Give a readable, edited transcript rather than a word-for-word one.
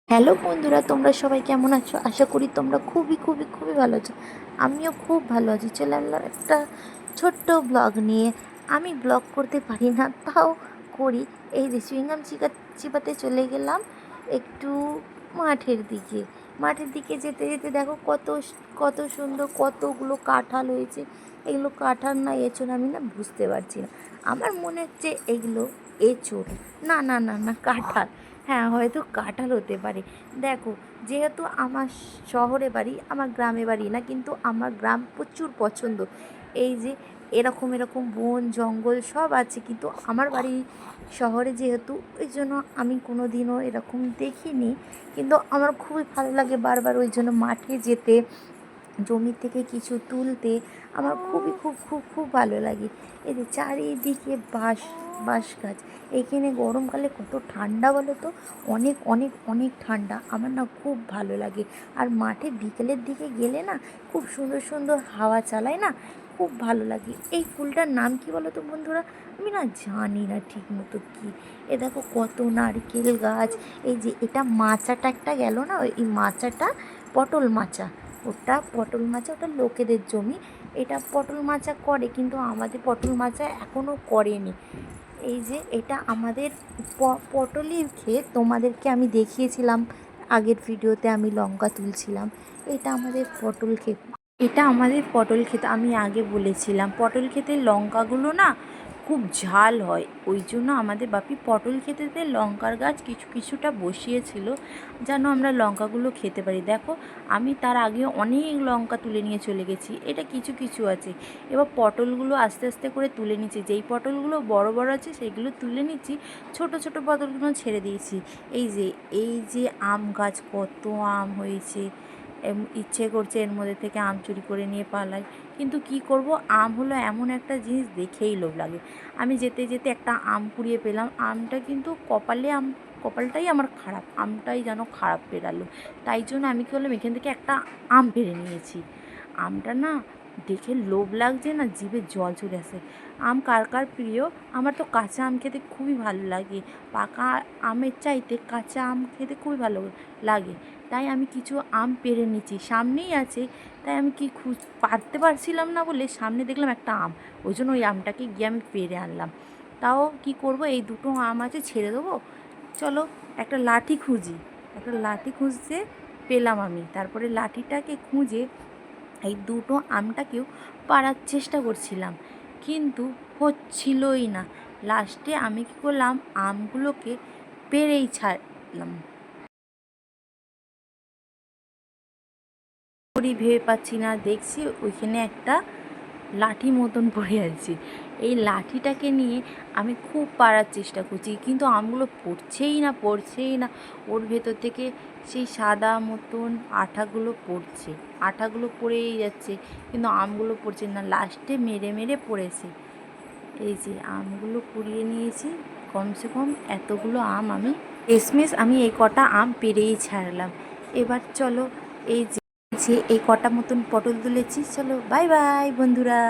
Hello বন্ধুরা, তোমরা সবাই কেমন আছো? আশা করি তোমরা খুবই ভালো আছো। আমিও খুব ভালো আছি। চলে আসলাম একটা ছোট্ট ব্লগ নিয়ে। আমি ব্লগ করতে পারি না, তাও করি। এই যে চুইংগাম চিপাতে চলে গেলাম একটু মাঠের দিকে যেতে যেতে দেখো কত কত সুন্দর, কতগুলো কাঁঠাল হয়েছে। এগুলো কাঁঠাল না এঁচোড় আমি না বুঝতে পারছি না। আমার মনে হচ্ছে এগুলো এঁচোড়। না, কাঁঠাল। হ্যাঁ, হয়তো কাঁঠাল হতে পারে। দেখো, যেহেতু আমার শহরে বাড়ি, আমার গ্রামে বাড়ি না, কিন্তু আমার গ্রাম প্রচুর পছন্দ। এই যে এরকম বন জঙ্গল সব আছে, কিন্তু আমার বাড়ি শহরে যেহেতু, ওই জন্য আমি কোনো দিনও এরকম দেখিনি। কিন্তু আমার খুবই ভালো লাগে বারবার ওই জন্য মাঠে যেতে, জমি থেকে কিছু তুলতে। আমার খুব ভালো লাগে। এই যে চারিদিকে বাঁশ গাছ। এইখানে গরমকালে কত ঠান্ডা বলো তো, অনেক ঠান্ডা। আমার না খুব ভালো লাগে। আর মাঠে বিকেলের দিকে গেলে না, খুব সুন্দর হাওয়া চালায় না, খুব ভালো লাগে। এই ফুলটার নাম কি বলো তো বন্ধুরা? আমি না জানি না ঠিক মতো কী। এ দেখো কত নারকেল গাছ। এই যে এটা মাচাটা একটা গেল না, এই মাচাটা পটল মাচা। ওটা পটল মাচা, ওটা লোকেদের জমি। এটা পটল মাচা করে, কিন্তু আমাদের পটল মাচা এখনও করেনি। এই যে এটা আমাদের পটলের ক্ষেত। তোমাদেরকে আমি দেখিয়েছিলাম আগের ভিডিওতে, আমি লঙ্কা তুলছিলাম। এটা আমাদের পটল ক্ষেত আমি আগে বলেছিলাম। পটল ক্ষেতের লঙ্কাগুলো না খুব ঝাল হয়, ওই জন্য আমাদের বাপি পটল ক্ষেতেতে লঙ্কার গাছ কিছুটা বসিয়েছিল, যেন আমরা লঙ্কাগুলো খেতে পারি। দেখো, আমি তার আগে অনেক লঙ্কা তুলে নিয়ে চলে গেছি। এটা কিছু আছে। এবার পটলগুলো আস্তে করে তুলে নিচ্ছি। যেই পটলগুলো বড় আছে সেগুলো তুলে নিচ্ছি, ছোট পটলগুলো ছেড়ে দিয়েছি। এই যে আম গাছ, কত আম হয়েছে। ইচ্ছে করছে এর মধ্যে থেকে আম চুরি করে নিয়ে পালাই, কিন্তু কি করব, আম হলো এমন একটা জিনিস, দেখেই লোভ লাগে। আমি যেতে একটা আম কুড়িয়ে পেলাম। আমটা কিন্তু কপালটাই আমার খারাপ, আমটাই যেন খারাপ পেরালো। তাই জন্য আমি কী করলাম, এখান থেকে একটা আম পেড়ে নিয়েছি। আমটা না দেখে লোভ লাগছে না, জিভে জল চলে আসে। আম কার কার প্রিয়? আমার তো কাঁচা আম খেতে খুবই ভালো লাগে। পাকা আমের চাইতে কাঁচা আম খেতে খুবই ভালো লাগে। তাই আমি কিছু আম পেড়ে নিচ্ছি, সামনেই আছে। তাই আমি পারতে পারছিলাম না বলে সামনে দেখলাম একটা আম, ওই জন্য ওই আমটাকে গিয়ে আমি পেড়ে আনলাম। তাও কি করব, এই দুটো আম আছে, ছেড়ে দেবো? চলো একটা লাঠি খুঁজি। একটা লাঠি খুঁজতে পেলাম আমি। তারপরে লাঠিটাকে খুঁজে এই দুটো আমটাকেও পাড়ার চেষ্টা করছিলাম, কিন্তু হচ্ছিলই না। লাস্টে আমি কী করলাম, আমগুলোকে পেড়েই ছাড়লাম। করি ভেবে পাচ্ছি না, দেখছি ওইখানে একটা লাঠি মতন পড়ে আছে। এই লাঠিটাকে নিয়ে আমি খুব পারার চেষ্টা করছি, কিন্তু আমগুলো পড়ছেই না। ওর ভেতর থেকে সেই সাদা মতন আঠাগুলো পড়েই যাচ্ছে, কিন্তু আমগুলো পড়ছে না। লাস্টে মেরে পড়েছে। এই যে আমগুলো কুড়িয়ে নিয়েছি, কমসে কম এতগুলো আম আমি এই কটা আম পেড়েই ছাড়লাম। এবার চলো, এই যে এই কটা মতন পটল তুলেছি, চলো বাই বাই বন্ধুরা।